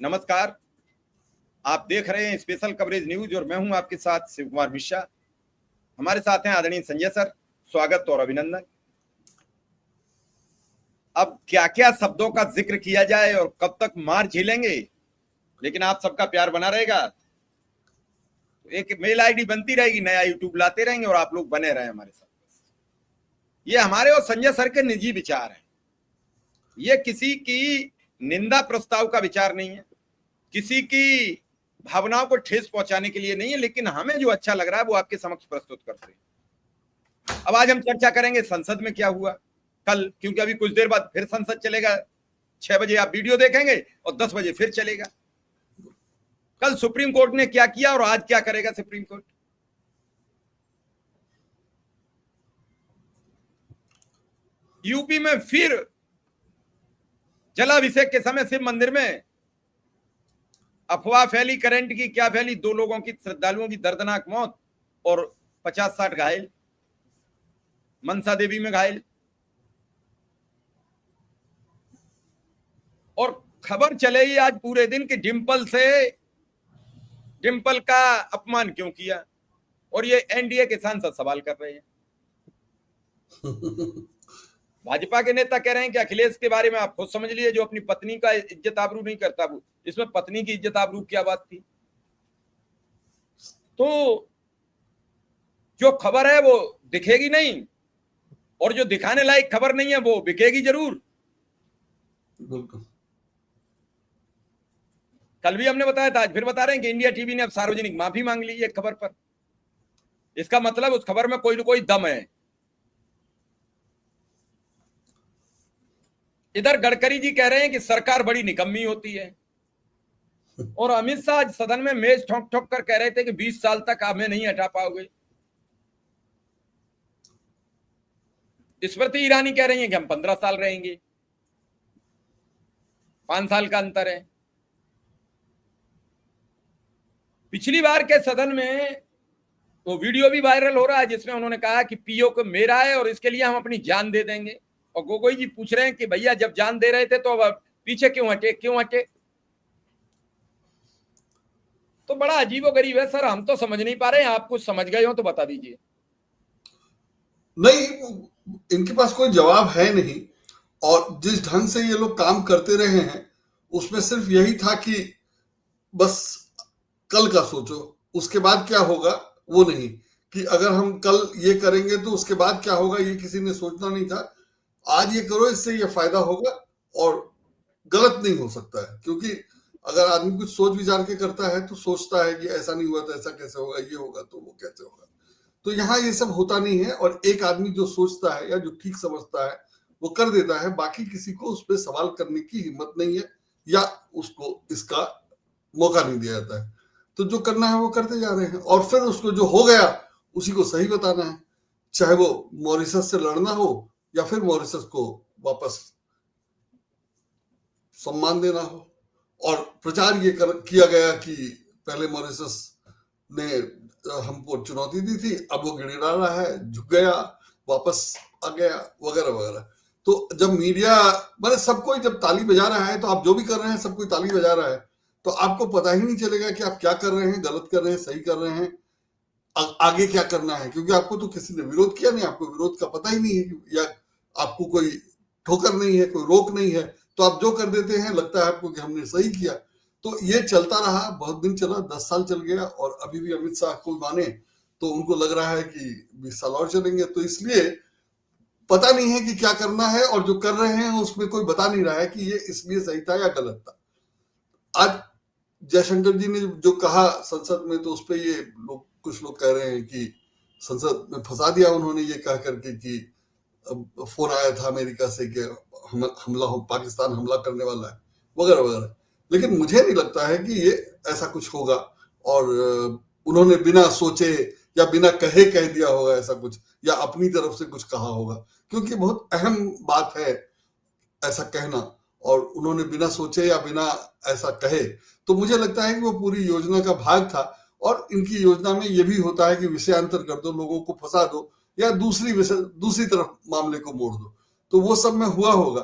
नमस्कार। आप देख रहे हैं स्पेशल कवरेज न्यूज और मैं हूं आपके साथ शिव कुमार मिश्रा। हमारे साथ हैं आदरणीय संजय सर। स्वागत और अभिनंदन। अब क्या क्या शब्दों का जिक्र किया जाए और कब तक मार झेलेंगे, लेकिन आप सबका प्यार बना रहेगा। एक मेल आईडी बनती रहेगी, नया यूट्यूब लाते रहेंगे और आप लोग बने रहे हमारे साथ। ये हमारे और संजय सर के निजी विचार हैं। ये किसी की निंदा प्रस्ताव का विचार नहीं है, किसी की भावनाओं को ठेस पहुंचाने के लिए नहीं है, लेकिन हमें जो अच्छा लग रहा है वो आपके समक्ष प्रस्तुत करते हैं। अब आज हम चर्चा करेंगे संसद में क्या हुआ कल, क्योंकि अभी कुछ देर बाद फिर संसद चलेगा। 6 बजे आप वीडियो देखेंगे और 10 बजे फिर चलेगा। कल सुप्रीम कोर्ट ने क्या किया और आज क्या करेगा सुप्रीम कोर्ट। यूपी में फिर जलाभिषेक के समय शिव मंदिर में अफवाह फैली, करंट की क्या फैली। 2 लोगों की, श्रद्धालुओं की दर्दनाक मौत और 50-60 घायल। मनसा देवी में घायल। और खबर चलेगी आज पूरे दिन कि डिंपल का अपमान क्यों किया, और ये एनडीए के सांसद सवाल कर रहे हैं। भाजपा के नेता कह रहे हैं कि अखिलेश के बारे में आप खुद समझ लिए, जो अपनी पत्नी का इज्जत आबरू नहीं करता वो, इसमें पत्नी की इज्जत आबरू क्या बात थी। तो जो खबर है वो दिखेगी नहीं, और जो दिखाने लायक खबर नहीं है वो बिकेगी जरूर। बिल्कुल। कल भी हमने बताया था, आज फिर बता रहे हैं कि इंडिया टीवी ने अब सार्वजनिक माफी मांग ली एक खबर पर। इसका मतलब उस खबर में कोई ना कोई दम है। इधर गडकरी जी कह रहे हैं कि सरकार बड़ी निकम्मी होती है, और अमित शाह आज सदन में मेज ठोक ठोक कर कह रहे थे कि 20 साल तक हमें नहीं हटा पाओगे। स्मृति ईरानी कह रही है कि हम 15 साल रहेंगे। 5 साल का अंतर है। पिछली बार के सदन में तो वीडियो भी वायरल हो रहा है जिसमें उन्होंने कहा कि पीओ को मेरा है और इसके लिए हम अपनी जान दे देंगे। और गोगोई जी पूछ रहे हैं कि भैया जब जान दे रहे थे तो अब पीछे क्यों हटे। तो बड़ा अजीबोगरीब है सर, हम तो समझ नहीं पा रहे हैं। आप कुछ समझ गए हो तो बता दीजिए। नहीं, इनके पास कोई जवाब है नहीं, और जिस ढंग से ये लोग काम करते रहे हैं उसमें सिर्फ यही था कि बस कल का सोचो, उसके बाद क्या होगा वो नहीं, कि अगर हम कल ये करेंगे तो उसके बाद क्या होगा ये किसी ने सोचना नहीं था। आज ये करो, इससे ये फायदा होगा और गलत नहीं हो सकता है, क्योंकि अगर आदमी कुछ सोच विचार के करता है तो सोचता है कि ऐसा नहीं हुआ तो ऐसा कैसे होगा, ये होगा तो वो कैसे होगा। तो यहाँ ये सब होता नहीं है, और एक आदमी जो सोचता है या जो ठीक समझता है वो कर देता है। बाकी किसी को उस पर सवाल करने की हिम्मत नहीं है, या उसको इसका मौका नहीं दिया जाता है। तो जो करना है वो करते जा रहे हैं, और फिर उसको जो हो गया उसी को सही बताना है, चाहे वो मॉरिशस से लड़ना हो या फिर मॉरिशस को वापस सम्मान देना हो। और प्रचार ये किया गया कि पहले मॉरिशस ने हमको चुनौती दी थी, अब वो गिड़गिड़ा रहा है, झुक गया, वापस आ गया, वगैरह वगैरह। तो जब मीडिया मतलब सब कोई जब ताली बजा रहा है, तो आप जो भी कर रहे हैं सब कोई ताली बजा रहा है, तो आपको पता ही नहीं चलेगा कि आप क्या कर रहे हैं, गलत कर रहे हैं, सही कर रहे हैं, आगे क्या करना है, क्योंकि आपको तो किसी ने विरोध किया नहीं, आपको विरोध का पता ही नहीं है, या आपको कोई ठोकर नहीं है, कोई रोक नहीं है, तो आप जो कर देते हैं लगता है आपको कि हमने सही किया। तो ये चलता रहा, बहुत दिन चला, 10 साल चल गया, और अभी भी अमित शाह को माने तो उनको लग रहा है कि 20 साल और चलेंगे। तो इसलिए पता नहीं है कि क्या करना है, और जो कर रहे हैं उसमें कोई बता नहीं रहा है कि ये इसलिए सही था या गलत था। आज जयशंकर जी ने जो कहा संसद में, तो उस पर ये लोग, कुछ लोग कह रहे हैं कि संसद में फंसा दिया उन्होंने, ये कह करके कि फोन आया था अमेरिका से कि हमला हो, पाकिस्तान हमला करने वाला है, वगैरह वगैरह। लेकिन मुझे नहीं लगता है कि ये ऐसा कुछ होगा, और उन्होंने बिना सोचे या बिना कहे कह दिया होगा ऐसा कुछ, या अपनी तरफ से कुछ कहा होगा, क्योंकि बहुत अहम बात है ऐसा कहना, और उन्होंने बिना सोचे या बिना ऐसा कहे। तो मुझे लगता है कि वो पूरी योजना का भाग था, और इनकी योजना में ये भी होता है कि विषयांतर कर दो, लोगों को फंसा दो, या दूसरी तरफ मामले को मोड़ दो। तो वो सब में हुआ होगा।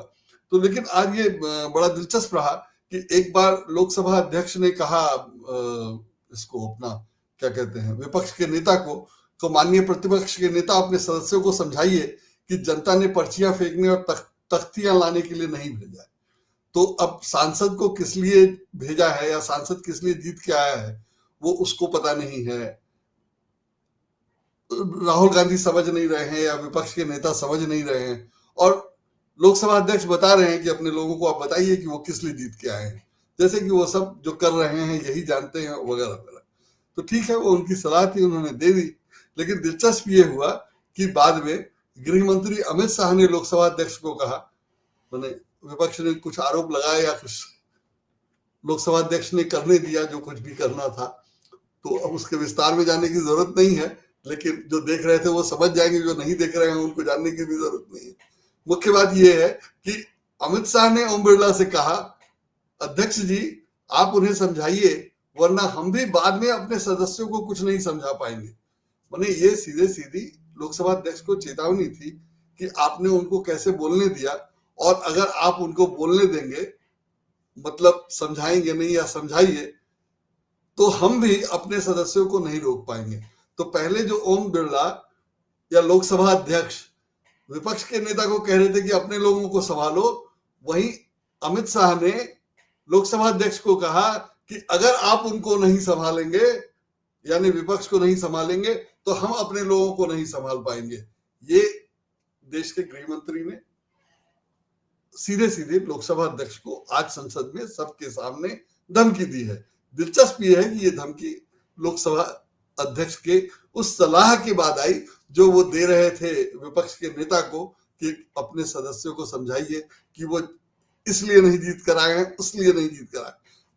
तो लेकिन आज ये बड़ा दिलचस्प रहा कि एक बार लोकसभा अध्यक्ष ने कहा इसको अपना क्या कहते हैं विपक्ष के नेता को, तो माननीय प्रतिपक्ष के नेता अपने सदस्यों को समझाइए कि जनता ने पर्चियां फेंकने और तख्तियां लाने के लिए नहीं भेजा है। तो अब सांसद को किस लिए भेजा है या सांसद किस लिए जीत के आया है वो उसको पता नहीं है, राहुल गांधी समझ नहीं रहे हैं या विपक्ष के नेता समझ नहीं रहे हैं, और लोकसभा अध्यक्ष बता रहे हैं कि अपने लोगों को आप बताइए कि वो किस लिए जीत के आए हैं, जैसे कि वो सब जो कर रहे हैं यही जानते हैं वगैरह वगैरह। तो ठीक है, वो उनकी सलाह थी, उन्होंने दे दी। लेकिन दिलचस्प ये हुआ कि बाद में गृह मंत्री अमित शाह ने लोकसभा अध्यक्ष को कहा, मैंने विपक्ष ने कुछ आरोप लगाया या कुछ लोकसभा अध्यक्ष ने करने दिया जो कुछ भी करना था, तो अब उसके विस्तार में जाने की जरूरत नहीं है, लेकिन जो देख रहे थे वो समझ जाएंगे, जो नहीं देख रहे हैं उनको जानने की भी जरूरत नहीं है। मुख्य बात यह है कि अमित शाह ने ओम बिरला से कहा, अध्यक्ष जी आप उन्हें समझाइए, वरना हम भी बाद में अपने सदस्यों को कुछ नहीं समझा पाएंगे। मैंने ये सीधे सीधी लोकसभा अध्यक्ष को चेतावनी थी कि आपने उनको कैसे बोलने दिया, और अगर आप उनको बोलने देंगे, मतलब समझाएंगे नहीं या समझाइए, तो हम भी अपने सदस्यों को नहीं रोक पाएंगे। तो पहले जो ओम बिरला या लोकसभा अध्यक्ष विपक्ष के नेता को कह रहे थे कि अपने लोगों को संभालो, वहीं अमित शाह ने लोकसभा अध्यक्ष को कहा कि अगर आप उनको नहीं संभालेंगे, यानी विपक्ष को नहीं संभालेंगे, तो हम अपने लोगों को नहीं संभाल पाएंगे। ये देश के गृह मंत्री ने सीधे सीधे लोकसभा अध्यक्ष को आज संसद में सबके सामने धमकी दी है। दिलचस्प ये है कि ये धमकी लोकसभा अध्यक्ष के उस सलाह के बाद आई जो वो दे रहे थे विपक्ष के नेता को कि अपने सदस्यों को समझाइए कि वो इसलिए नहीं जीत कर आए हैं, उसलिए नहीं जीत कर आए।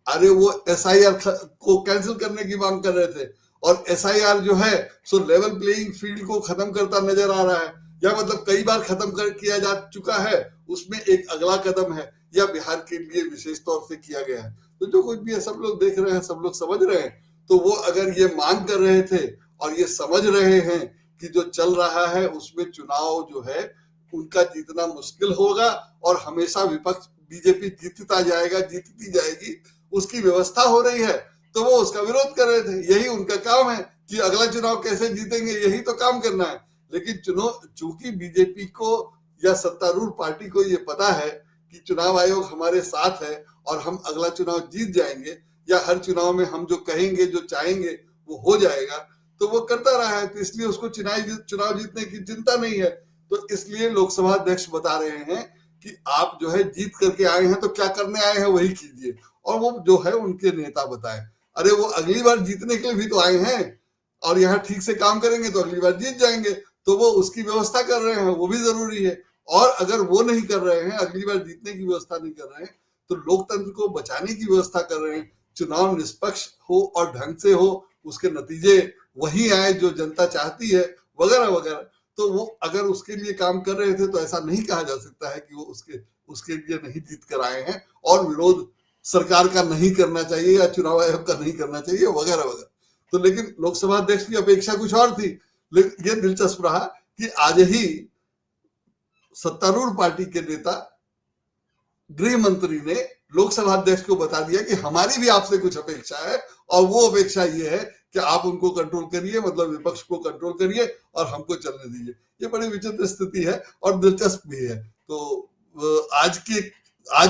अरे वो एसआईआर को कैंसिल करने की मांग कर रहे थे, और एसआईआर जो है सो लेवल प्लेइंग फील्ड को खत्म करता नजर आ रहा है, या मतलब कई बार खत्म किया जा चुका है, उसमें एक अगला कदम है, या बिहार के लिए विशेष तौर से किया गया है। तो जो कुछ भी है सब लोग देख रहे हैं, सब लोग समझ रहे हैं। तो वो अगर ये मांग कर रहे थे और ये समझ रहे हैं कि जो चल रहा है उसमें चुनाव जो है उनका जीतना मुश्किल होगा और हमेशा विपक्ष बीजेपी जीतता जाएगा, जीतती जाएगी, उसकी व्यवस्था हो रही है, तो वो उसका विरोध कर रहे थे। यही उनका काम है कि अगला चुनाव कैसे जीतेंगे, यही तो काम करना है। लेकिन चूंकि बीजेपी को या सत्तारूढ़ पार्टी को ये पता है कि चुनाव आयोग हमारे साथ है और हम अगला चुनाव जीत जाएंगे, या हर चुनाव में हम जो कहेंगे, जो चाहेंगे वो हो जाएगा, तो वो करता रहा है। तो इसलिए उसको चुनाव जीतने की चिंता नहीं है। तो इसलिए लोकसभा अध्यक्ष बता रहे हैं कि आप जो है जीत करके आए हैं तो क्या करने आए हैं वही कीजिए, और वो जो है उनके नेता बताएं। अरे वो अगली बार जीतने के लिए भी तो आए हैं, और यहाँ ठीक से काम करेंगे तो अगली बार जीत जाएंगे, तो वो उसकी व्यवस्था कर रहे हैं, वो भी जरूरी है। और अगर वो नहीं कर रहे हैं, अगली बार जीतने की व्यवस्था नहीं कर रहे हैं, तो लोकतंत्र को बचाने की व्यवस्था कर रहे हैं। चुनाव निष्पक्ष हो और ढंग से हो, उसके नतीजे वही आए जो जनता चाहती है, वगैरह वगैरह। तो वो अगर उसके लिए काम कर रहे थे तो ऐसा नहीं कहा जा सकता है कि वो उसके लिए नहीं जीत कर आए हैं और विरोध सरकार का नहीं करना चाहिए या चुनाव आयोग का नहीं करना चाहिए, वगैरह वगैरह। तो लेकिन लोकसभा अध्यक्ष की अपेक्षा कुछ और थी। लेकिन ये दिलचस्प रहा कि आज ही सत्तारूढ़ पार्टी के नेता गृह मंत्री ने लोकसभा अध्यक्ष को बता दिया कि हमारी भी आपसे कुछ अपेक्षा है, और वो अपेक्षा ये है कि आप उनको कंट्रोल करिए, मतलब विपक्ष को कंट्रोल करिए और हमको चलने दीजिए। ये बड़ी विचित्र स्थिति है और दिलचस्प भी है। तो आज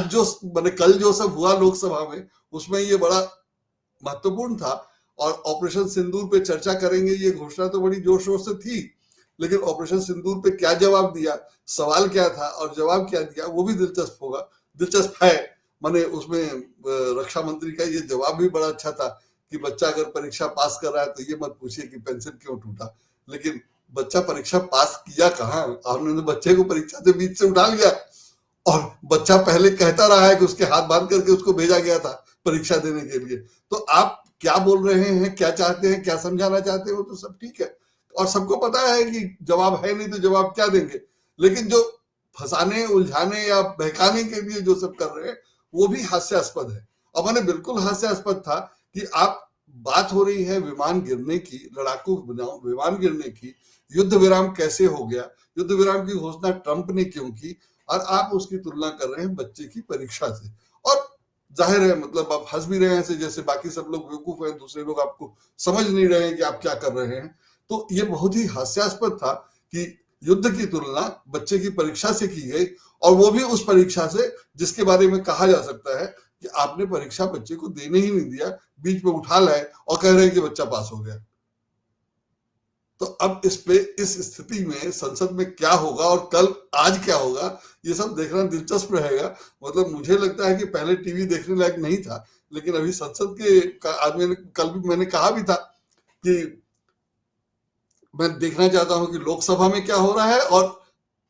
जो मैंने कल जो सब हुआ लोकसभा में, उसमें ये बड़ा महत्वपूर्ण था। और ऑपरेशन सिंदूर पे चर्चा करेंगे, ये घोषणा तो बड़ी जोर शोर से थी, लेकिन ऑपरेशन सिंदूर पे क्या जवाब दिया, सवाल क्या था और जवाब क्या दिया, वो भी दिलचस्प है। माने उसमें रक्षा मंत्री का ये जवाब भी बड़ा अच्छा था कि बच्चा अगर परीक्षा पास कर रहा है तो ये मत पूछिए कि पेंसिल क्यों टूटा। लेकिन बच्चा परीक्षा पास किया कहाँ, आपने बच्चे को परीक्षा से बीच से उठा लिया, और बच्चा पहले कहता रहा है कि उसके हाथ बांध करके उसको भेजा गया था परीक्षा देने के लिए। तो आप क्या बोल रहे हैं, क्या चाहते हैं, क्या समझाना चाहते हैं, वो तो सब ठीक है और सबको पता है कि जवाब है नहीं तो जवाब क्या देंगे। लेकिन जो फंसाने, उलझाने या बहकाने के लिए जो सब कर रहे हैं वो भी हास्यास्पद है। और मैंने बिल्कुल हास्यास्पद था कि आप बात हो रही है विमान गिरने की, लड़ाकू विमान गिरने की, युद्ध विराम कैसे हो गया, युद्ध विराम की घोषणा ट्रंप ने क्यों की, और आप उसकी तुलना कर रहे हैं बच्चे की परीक्षा से। और जाहिर है मतलब आप हंस भी रहे हैं जैसे बाकी सब लोग बेवकूफ हैं, दूसरे लोग आपको समझ नहीं रहे हैं कि आप क्या कर रहे हैं। तो ये बहुत ही हास्यास्पद था कि युद्ध की तुलना बच्चे की परीक्षा से की गई, और वो भी उस परीक्षा से जिसके बारे में कहा जा सकता है कि आपने परीक्षा बच्चे को देने ही नहीं दिया, बीच में उठा लाए और कह रहे हैं कि बच्चा पास हो गया। तो अब इस स्थिति में संसद में क्या होगा और कल आज क्या होगा, ये सब देखना दिलचस्प रहेगा। मतलब मुझे लगता है कि पहले टीवी देखने लायक नहीं था, लेकिन अभी संसद के आज कल भी मैंने कहा भी था कि मैं देखना चाहता हूं कि लोकसभा में क्या हो रहा है और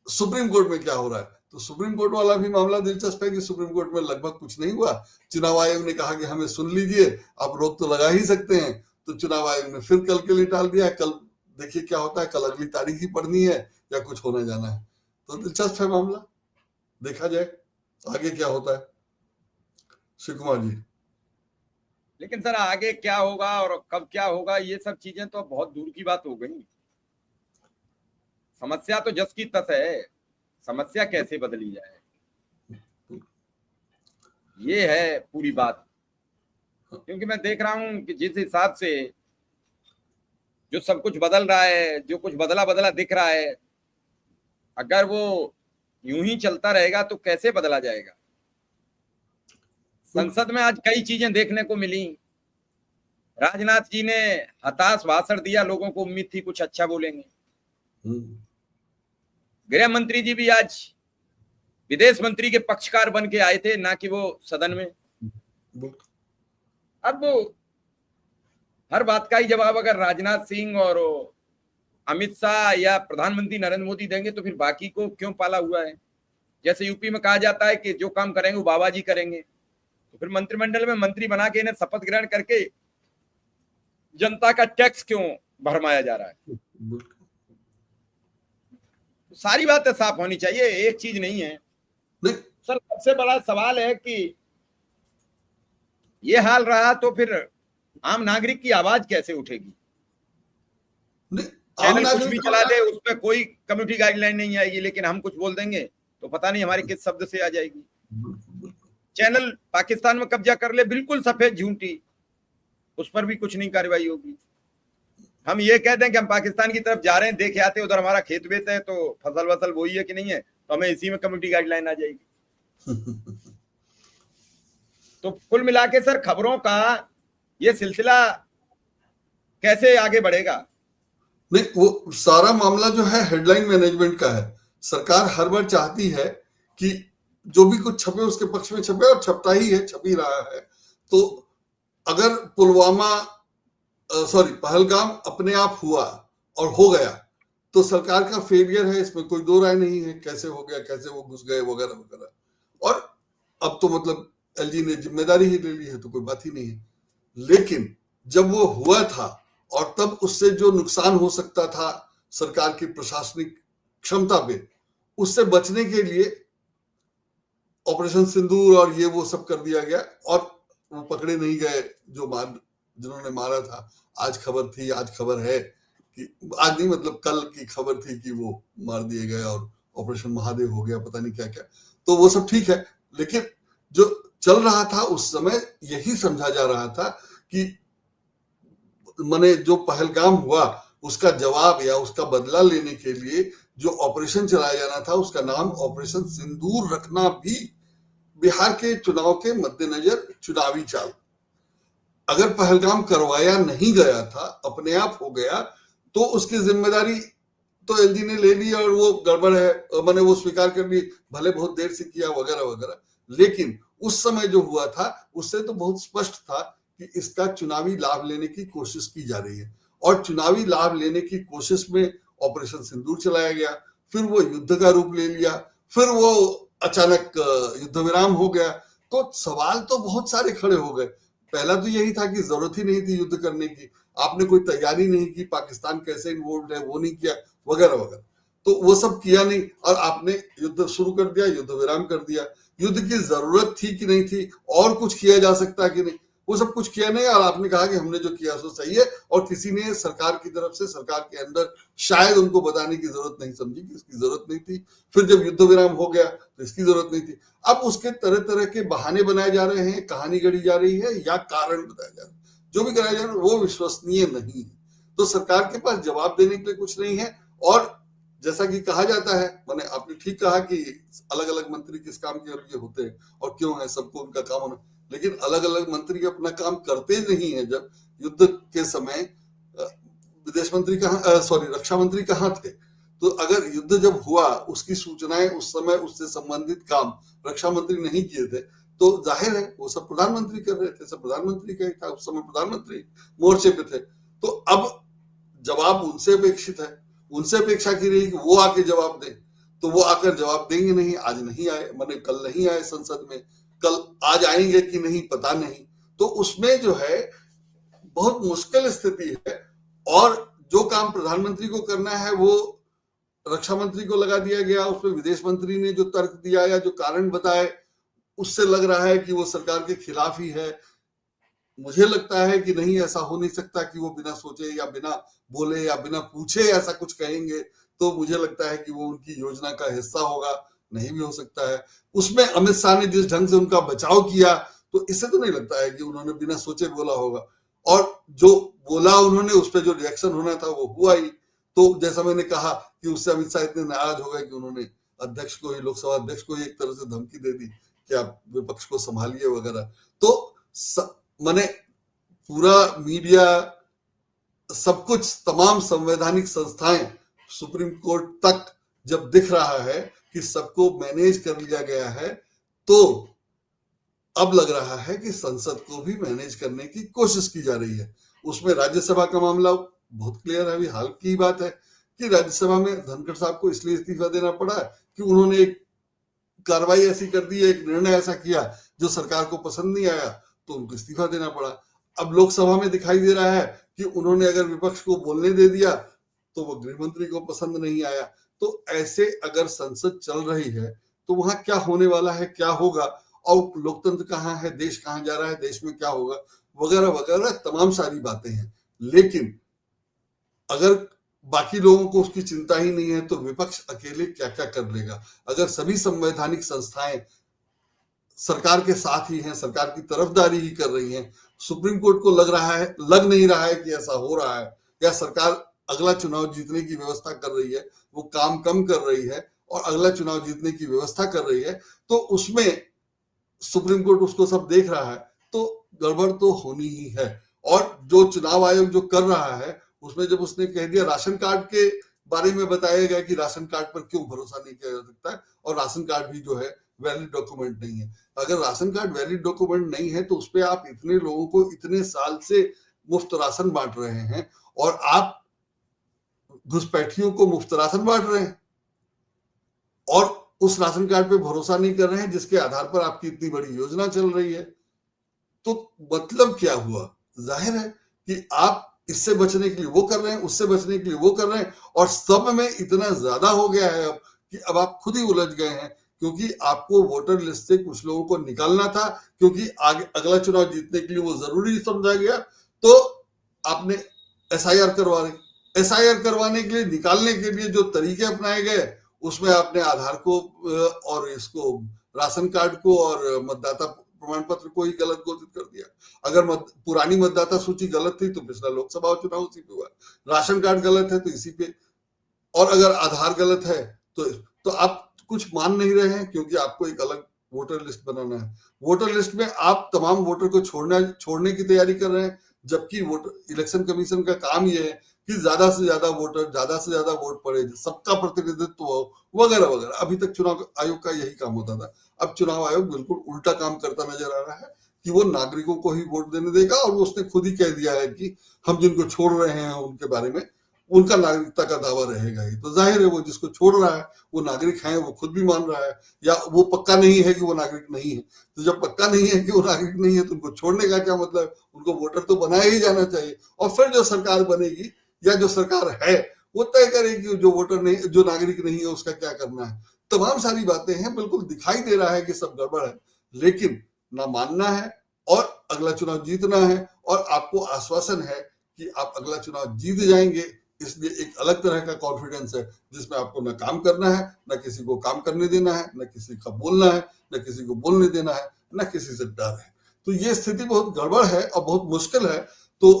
सुप्रीम कोर्ट में क्या हो रहा है। तो सुप्रीम कोर्ट वाला भी मामला दिलचस्प है कि सुप्रीम कोर्ट में लगभग कुछ नहीं हुआ। चुनाव आयोग ने कहा कि हमें सुन लीजिए, आप रोक तो लगा ही सकते हैं, तो चुनाव आयोग ने फिर कल के लिए टाल दिया। कल देखिए क्या होता है, कल अगली तारीख ही पढ़नी है या कुछ होने जाना है। तो दिलचस्प है मामला, देखा जाए आगे क्या होता है। शिव कुमार जी। लेकिन सर आगे क्या होगा और कब क्या होगा, ये सब चीजें तो बहुत दूर की बात हो गई। समस्या तो जस की तस है, समस्या कैसे बदली जाए, ये है पूरी बात। क्योंकि मैं देख रहा हूं कि जिस हिसाब से जो सब कुछ बदल रहा है, जो कुछ बदला बदला दिख रहा है, अगर वो यूं ही चलता रहेगा तो कैसे बदला जाएगा। संसद में आज कई चीजें देखने को मिली। राजनाथ जी ने हताश भाषण दिया, लोगों को उम्मीद थी कुछ अच्छा बोलेंगे। गृह मंत्री जी भी आज विदेश मंत्री के पक्षकार बन के आए थे, ना कि वो सदन में। अब हर बात का ही जवाब अगर राजनाथ सिंह और अमित शाह या प्रधानमंत्री नरेंद्र मोदी देंगे तो फिर बाकी को क्यों पाला हुआ है। जैसे यूपी में कहा जाता है कि जो काम करेंगे वो बाबा जी करेंगे, तो फिर मंत्रिमंडल में मंत्री बना के इन्हें शपथ ग्रहण करके जनता का टैक्स क्यों भरमाया जा रहा है। तो सारी बातें साफ होनी चाहिए, एक चीज नहीं है। सर सबसे बड़ा सवाल है कि ये हाल रहा तो फिर आम नागरिक की आवाज कैसे उठेगी। चैनल कुछ भी चला दे, उस पर कोई कम्युनिटी गाइडलाइन नहीं आएगी, लेकिन हम कुछ बोल देंगे तो पता नहीं हमारे किस शब्द से आ जाएगी। चैनल पाकिस्तान में कब्जा कर ले, बिल्कुल सफेद झूठी, उस पर भी कुछ नहीं कार्रवाई होगी। हम ये कह दें कि हम पाकिस्तान की तरफ जा रहे हैं, देखे आते उधर हमारा खेत वेत है तो फसल वसल बोई है कि नहीं है, तो हमें इसी में कम्युनिटी गाइडलाइन आ जाएगी। तो कुल मिला के सर खबरों का ये सिलसिला कैसे आगे बढ़ेगा। नहीं, वो सारा मामला जो है हेडलाइन मैनेजमेंट का है। सरकार हर बार चाहती है कि जो भी कुछ छपे उसके पक्ष में छपे, और छपता ही है, छप ही रहा है। तो अगर पहलगाम अपने आप हुआ और हो गया तो सरकार का फेलियर है, इसमें कोई दो राय नहीं है। कैसे हो गया, कैसे वो घुस गए वगैरह वगैरह। और अब तो मतलब एलजी ने जिम्मेदारी ही ले ली है, तो कोई बात ही नहीं है। लेकिन जब वो हुआ था और तब उससे जो नुकसान हो सकता था सरकार की प्रशासनिक क्षमता पे, उससे बचने के लिए ऑपरेशन सिंदूर और ये वो सब कर दिया गया, और वो पकड़े नहीं गए जिन्होंने मारा था। आज खबर है कि आज नहीं, मतलब कल की खबर थी कि वो मार दिए गए और ऑपरेशन महादेव हो गया, पता नहीं क्या क्या। तो वो सब ठीक है, लेकिन जो चल रहा था उस समय यही समझा जा रहा था कि माने जो पहलगाम हुआ उसका जवाब या उसका बदला लेने के लिए जो ऑपरेशन चलाया जाना था उसका नाम ऑपरेशन सिंदूर रखना भी बिहार के चुनाव के मद्देनजर चुनावी चाल। अगर पहलगाम करवाया नहीं गया था, अपने आप हो गया, तो उसकी जिम्मेदारी तो एलजी ने ले ली और वो गड़बड़ है, मैंने वो स्वीकार कर ली, भले बहुत देर से किया वगैरह वगैरह। लेकिन उस समय जो हुआ था उससे तो बहुत स्पष्ट था कि इसका चुनावी लाभ लेने की कोशिश की जा रही है, और चुनावी लाभ लेने की कोशिश में ऑपरेशन सिंदूर चलाया गया, फिर वो युद्ध का रूप ले लिया, फिर वो अचानक युद्ध विराम हो गया। तो सवाल तो बहुत सारे खड़े हो गए। पहला तो यही था कि जरूरत ही नहीं थी युद्ध करने की, आपने कोई तैयारी नहीं की, पाकिस्तान कैसे इन्वॉल्व है वो नहीं किया वगैरह वगैरह। तो वो सब किया नहीं और आपने युद्ध शुरू कर दिया, युद्ध विराम कर दिया। युद्ध की जरूरत थी कि नहीं थी, और कुछ किया जा सकता कि नहीं, वो सब कुछ किया नहीं, और आपने कहा कि हमने जो किया सो सही है, और किसी ने सरकार की तरफ से, सरकार के अंदर शायद उनको बताने की जरूरत नहीं समझी कि इसकी जरूरत नहीं थी। फिर जब युद्ध विराम हो गया तो इसकी जरूरत नहीं थी। अब उसके तरह तरह के बहाने बनाए जा रहे हैं, कहानी गढ़ी जा रही है या कारण बताया जा रहा है, जो भी कराया जा रहा है वो विश्वसनीय नहीं है। तो सरकार के पास जवाब देने के लिए कुछ नहीं है। और जैसा कि कहा जाता है, मैंने आपने ठीक कहा कि अलग अलग मंत्री किस काम के लिए होते हैं और क्यों है, सबको उनका काम होना, लेकिन अलग अलग मंत्री अपना काम करते नहीं है। जब युद्ध के समय विदेश मंत्री कहाँ, सॉरी, रक्षा मंत्री कहाँ थे? तो अगर युद्ध जब हुआ उसकी सूचनाएं उस समय उससे संबंधित काम रक्षा मंत्री नहीं किए थे, तो जाहिर है वो सब प्रधानमंत्री कर रहे थे, सब प्रधानमंत्री का ही था, उस समय प्रधानमंत्री मोर्चे पे थे। तो अब जवाब उनसे अपेक्षित है, उनसे अपेक्षा की रही कि वो आके जवाब दें, तो वो आकर जवाब देंगे नहीं। आज नहीं आए, मैंने कल नहीं आए संसद में, कल आज आएंगे कि नहीं पता नहीं। तो उसमें जो है बहुत मुश्किल स्थिति है, और जो काम प्रधानमंत्री को करना है वो रक्षा मंत्री को लगा दिया गया। उसमें विदेश मंत्री ने जो तर्क दिया या जो कारण बताए, उससे लग रहा है कि वो सरकार के खिलाफ ही है। मुझे लगता है कि नहीं, ऐसा हो नहीं सकता कि वो बिना सोचे या बिना बोले या बिना पूछे ऐसा कुछ कहेंगे। तो मुझे लगता है कि वो उनकी योजना का हिस्सा होगा, नहीं भी हो सकता है। उसमें अमित शाह ने जिस ढंग से उनका बचाव किया, तो इससे तो नहीं लगता है कि उन्होंने बिना सोचे बोला होगा। और जो बोला उन्होंने, उस पर जो रिएक्शन होना था वो हुआ ही। तो जैसा मैंने कहा कि उससे अमित शाह इतने नाराज हो गए कि उन्होंने अध्यक्ष को ही, लोकसभा अध्यक्ष को ही एक तरह से धमकी दे दी कि आप विपक्ष को संभालिए वगैरह। तो मैंने पूरा मीडिया, सब कुछ, तमाम संवैधानिक संस्थाएं, सुप्रीम कोर्ट तक जब दिख रहा है कि सबको मैनेज कर लिया गया है, तो अब लग रहा है कि संसद को भी मैनेज करने की कोशिश की जा रही है। उसमें राज्यसभा का मामला बहुत क्लियर है, अभी हाल की बात है कि राज्यसभा में धनखड़ साहब को इसलिए इस्तीफा देना पड़ा कि उन्होंने एक कार्रवाई ऐसी कर दी, एक निर्णय ऐसा किया जो सरकार को पसंद नहीं आया, तो उनको इस्तीफा देना पड़ा। अब लोकसभा में दिखाई दे रहा है कि उन्होंने अगर विपक्ष को बोलने दे दिया तो वो गृह मंत्री को पसंद नहीं आया। तो ऐसे अगर संसद चल रही है तो वहां क्या होने वाला है, क्या होगा, और लोकतंत्र कहाँ है, देश कहाँ जा रहा है, देश में क्या होगा, वगैरह वगैरह तमाम सारी बातें हैं। लेकिन अगर बाकी लोगों को उसकी चिंता ही नहीं है तो विपक्ष अकेले क्या क्या कर लेगा? अगर सभी संवैधानिक संस्थाएं सरकार के साथ ही हैं, सरकार की तरफदारी ही कर रही हैं, सुप्रीम कोर्ट को लग नहीं रहा है कि ऐसा हो रहा है, या सरकार अगला चुनाव जीतने की व्यवस्था कर रही है, वो काम कम कर रही है और अगला चुनाव जीतने की व्यवस्था कर रही है, तो उसमें सुप्रीम कोर्ट उसको सब देख रहा है, तो गड़बड़ तो होनी ही है। और जो चुनाव आयोग जो कर रहा है, उसमें जब उसने कह दिया, राशन कार्ड के बारे में बताया गया कि राशन कार्ड पर क्यों भरोसा नहीं किया जा सकता है, और राशन कार्ड भी जो है वैलिड डॉक्यूमेंट नहीं है। अगर राशन कार्ड वैलिड डॉक्यूमेंट नहीं है तो उसपे आप इतने लोगों को इतने साल से मुफ्त राशन बांट रहे हैं, और आप घुसपैठियों को मुफ्त राशन बांट रहे हैं, और उस राशन कार्ड पे भरोसा नहीं कर रहे हैं जिसके आधार पर आपकी इतनी बड़ी योजना चल रही है। तो मतलब क्या हुआ? जाहिर है कि आप इससे बचने के लिए वो कर रहे हैं, उससे बचने के लिए वो कर रहे हैं, और सब में इतना ज्यादा हो गया है अब कि अब आप खुद ही उलझ गए हैं, क्योंकि आपको वोटर लिस्ट से कुछ लोगों को निकालना था, क्योंकि आगे अगला चुनाव जीतने के लिए वो जरूरी समझा गया। तो आपने एसआईआर करवा रहे, एसआईआर करवाने के लिए, निकालने के लिए जो तरीके अपनाए गए, उसमें आपने आधार को और इसको राशन कार्ड को और मतदाता प्रमाण पत्र को ही गलत घोषित कर दिया। अगर पुरानी मतदाता सूची गलत थी तो पिछला लोकसभा चुनाव उसी पे हुआ, राशन कार्ड गलत है तो इसी पे, और अगर आधार गलत है तो आप कुछ मान नहीं रहे हैं, क्योंकि आपको एक अलग वोटर लिस्ट बनाना है। वोटर लिस्ट में आप तमाम वोटर को छोड़ने की तैयारी कर रहे हैं, जबकि वोटर इलेक्शन कमीशन का काम यह है कि ज्यादा से ज्यादा वोटर, ज्यादा से ज्यादा वोट पड़े, सबका प्रतिनिधित्व हो, वगैरह वगैरह। अभी तक चुनाव आयोग का यही काम होता था। अब चुनाव आयोग बिल्कुल उल्टा काम करता नजर आ रहा है कि वो नागरिकों को ही वोट देने देगा, और वो उसने खुद ही कह दिया है कि हम जिनको छोड़ रहे हैं उनके बारे में उनका नागरिकता का दावा रहेगा ही। तो जाहिर है वो जिसको छोड़ रहा है वो नागरिक है, वो खुद भी मान रहा है, या वो पक्का नहीं है कि वो नागरिक नहीं है। तो जब पक्का नहीं है कि वो नागरिक नहीं है तो उनको छोड़ने का क्या मतलब? उनको वोटर तो बनाया ही जाना चाहिए, और फिर जो सरकार बनेगी या जो सरकार है वो तय करेगी जो वोटर नहीं, जो नागरिक नहीं है उसका क्या करना है। तमाम सारी बातें हैं, बिल्कुल दिखाई दे रहा है कि सब गड़बड़ है, लेकिन ना मानना है। और अगला चुनाव जीतना है और आपको आश्वासन है कि आप अगला चुनाव जीत जाएंगे, इसलिए एक अलग तरह का कॉन्फिडेंस है जिसमें आपको न काम करना है, न किसी को काम करने देना है, न किसी का बोलना है, न किसी को बोलने देना है, न किसी से डर है। तो ये स्थिति बहुत गड़बड़ है और बहुत मुश्किल है। तो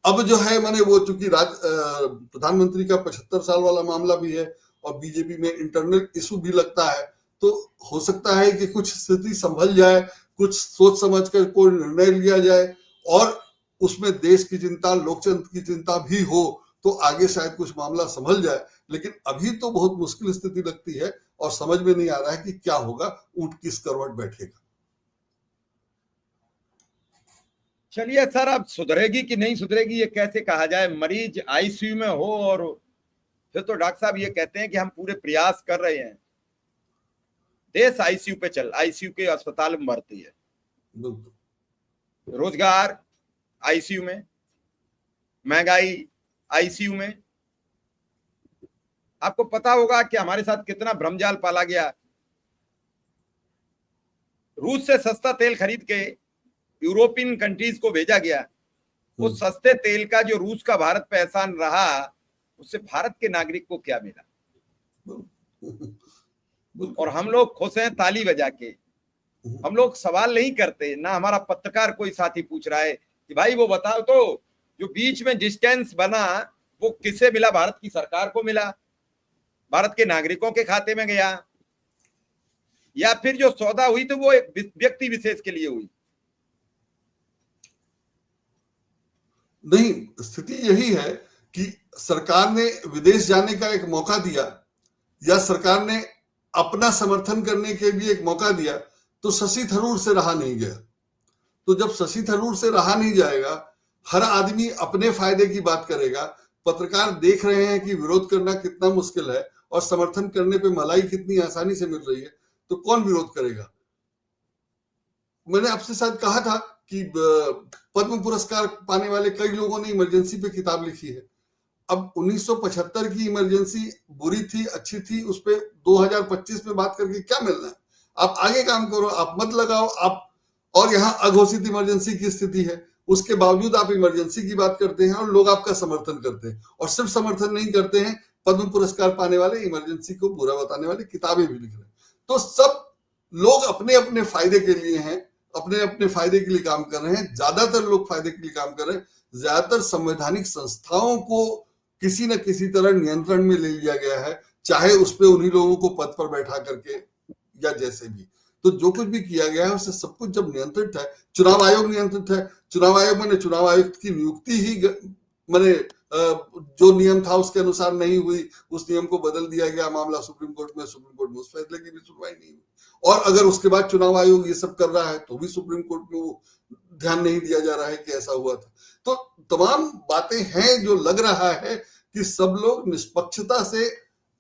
अब जो है मैंने वो चूंकि प्रधानमंत्री का 75 साल वाला मामला भी है और बीजेपी में इंटरनल इशू भी लगता है, तो हो सकता है कि कुछ स्थिति संभल जाए, कुछ सोच समझ कर कोई निर्णय लिया जाए और उसमें देश की चिंता, लोकतंत्र की चिंता भी हो तो आगे शायद कुछ मामला संभल जाए। लेकिन अभी तो बहुत मुश्किल स्थिति लगती है और समझ में नहीं आ रहा है कि क्या होगा, ऊंट किस करवट बैठेगा। चलिए सर, अब सुधरेगी कि नहीं सुधरेगी ये कैसे कहा जाए। मरीज आईसीयू में हो और फिर तो डॉक्टर साहब ये कहते हैं कि हम पूरे प्रयास कर रहे हैं। देश आईसीयू पे आईसीयू के अस्पताल में भर्ती है, रोजगार आईसीयू में, महंगाई आईसीयू में। आपको पता होगा कि हमारे साथ कितना भ्रमजाल पाला गया। रूस से सस्ता तेल खरीद के यूरोपियन कंट्रीज को भेजा गया। उस सस्ते तेल का जो रूस का भारत पे एहसान रहा, उससे भारत के नागरिक को क्या मिला? और हम लोग खुश हैं ताली बजा के। हम लोग सवाल नहीं करते, ना हमारा पत्रकार कोई साथी पूछ रहा है कि भाई वो बताओ तो जो बीच में डिस्टेंस बना वो किसे मिला? भारत की सरकार को मिला, भारत के नागरिकों के खाते में गया, या फिर जो सौदा हुई तो वो एक व्यक्ति विशेष के लिए हुई? नहीं, स्थिति यही है कि सरकार ने विदेश जाने का एक मौका दिया या सरकार ने अपना समर्थन करने के लिए एक मौका दिया, तो शशि थरूर से रहा नहीं गया। तो जब शशि थरूर से रहा नहीं जाएगा, हर आदमी अपने फायदे की बात करेगा। पत्रकार देख रहे हैं कि विरोध करना कितना मुश्किल है और समर्थन करने पे मलाई कितनी आसानी से मिल रही है, तो कौन विरोध करेगा? मैंने आपसे शायद कहा था कि पद्म पुरस्कार पाने वाले कई लोगों ने इमरजेंसी पे किताब लिखी है। अब 1975 की इमरजेंसी बुरी थी, अच्छी थी, उस पे 2025 में बात करके क्या मिलना है? आप आगे काम करो, आप मत लगाओ। आप और यहाँ अघोषित इमरजेंसी की स्थिति है, उसके बावजूद आप इमरजेंसी की बात करते हैं और लोग आपका समर्थन करते हैं। और सिर्फ समर्थन नहीं करते हैं, पद्म पुरस्कार पाने वाले इमरजेंसी को बुरा बताने वाली किताबें भी लिख रहे हैं। तो सब लोग अपने अपने फायदे के लिए हैं, अपने अपने फायदे के लिए काम कर रहे हैं। ज्यादातर लोग फायदे के लिए काम कर रहे हैं। ज्यादातर संवैधानिक संस्थाओं को किसी न किसी तरह नियंत्रण में ले लिया गया है, चाहे उस पर उन्हीं लोगों को पद पर बैठा करके या जैसे भी। तो जो कुछ भी किया गया है उससे सब कुछ जब नियंत्रित है, चुनाव आयोग नियंत्रित है। चुनाव आयोग मैंने चुनाव आयुक्त की नियुक्ति ही मैंने जो नियम था उसके अनुसार नहीं हुई, उस नियम को बदल दिया गया, मामला सुप्रीम कोर्ट में उस फैसले की भी सुनवाई नहीं हुई। और अगर उसके बाद चुनाव आयोग ये सब कर रहा है तो भी सुप्रीम कोर्ट में वो ध्यान नहीं दिया जा रहा है कि ऐसा हुआ था। तो तमाम बातें हैं जो लग रहा है कि सब लोग निष्पक्षता से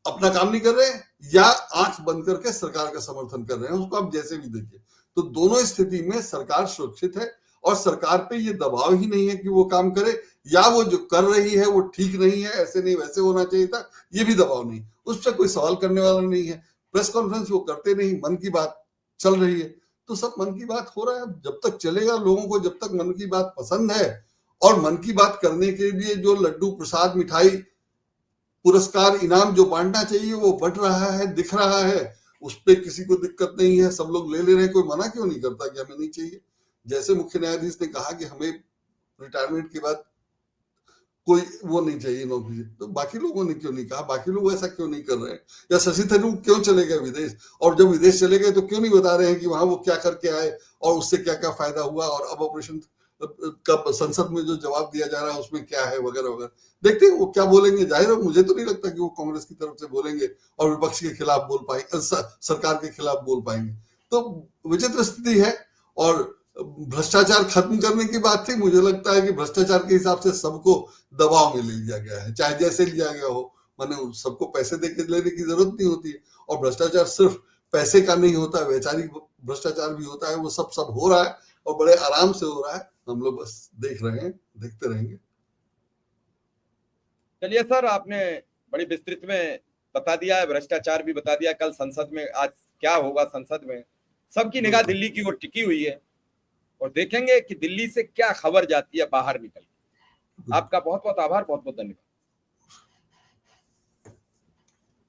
अपना काम नहीं कर रहे हैं या आंख बंद करके सरकार का समर्थन कर रहे हैं, उसको आप जैसे भी देखिए। तो दोनों स्थिति में सरकार सुरक्षित है और सरकार पे ये दबाव ही नहीं है कि वो काम करे, या वो जो कर रही है वो ठीक नहीं है, ऐसे नहीं वैसे होना चाहिए था, ये भी दबाव नहीं। उस पर कोई सवाल करने वाला नहीं है। प्रेस कॉन्फ्रेंस वो करते नहीं, मन की बात चल रही है तो सब मन की बात हो रहा है। जब तक चलेगा, लोगों को जब तक मन की बात पसंद है और मन की बात करने के लिए जो लड्डू प्रसाद मिठाई पुरस्कार इनाम जो बांटना चाहिए वो बंट रहा है, दिख रहा है, उस पर किसी को दिक्कत नहीं है, सब लोग ले रहे हैं। कोई मना क्यों नहीं करता कि हमें नहीं चाहिए? जैसे मुख्य न्यायाधीश ने कहा कि हमें रिटायरमेंट के बाद कोई वो नहीं चाहिए नौकरी, तो बाकी लोगों ने क्यों नहीं कहा? बाकी लोग ऐसा क्यों नहीं कर रहे हैं? या शशि थरूर क्यों चले गए विदेश? और जब विदेश चले गए तो क्यों नहीं बता रहे हैं कि वहां वो क्या करके आए और उससे क्या क्या फायदा हुआ, और अब ऑपरेशन का संसद में जो जवाब दिया जा रहा है उसमें क्या है, वगैरह वगैरह। देखते हैं वो क्या बोलेंगे। जाहिर है मुझे तो नहीं लगता कि वो कांग्रेस की तरफ से बोलेंगे और विपक्ष के खिलाफ बोल पाएंगे, सरकार के खिलाफ बोल पाएंगे। तो विचित्र स्थिति है। और भ्रष्टाचार खत्म करने की बात थी, मुझे लगता है कि भ्रष्टाचार के हिसाब से सबको दबाव में ले लिया गया है, चाहे जैसे लिया गया हो। माने सबको पैसे देके लेने की जरूरत नहीं होती है। और भ्रष्टाचार सिर्फ पैसे का नहीं होता, वैचारिक भ्रष्टाचार भी होता है। वो सब हो रहा है और बड़े आराम से हो रहा है। हम लोग बस देख रहे हैं, देखते रहेंगे। चलिए सर, आपने बड़ी विस्तृत में बता दिया है, भ्रष्टाचार भी बता दिया। कल संसद में आज क्या होगा, संसद में सबकी निगाह दिल्ली की ओर टिकी हुई है। और देखेंगे कि दिल्ली से क्या खबर जाती है बाहर निकल के। आपका बहुत बहुत आभार, बहुत बहुत धन्यवाद।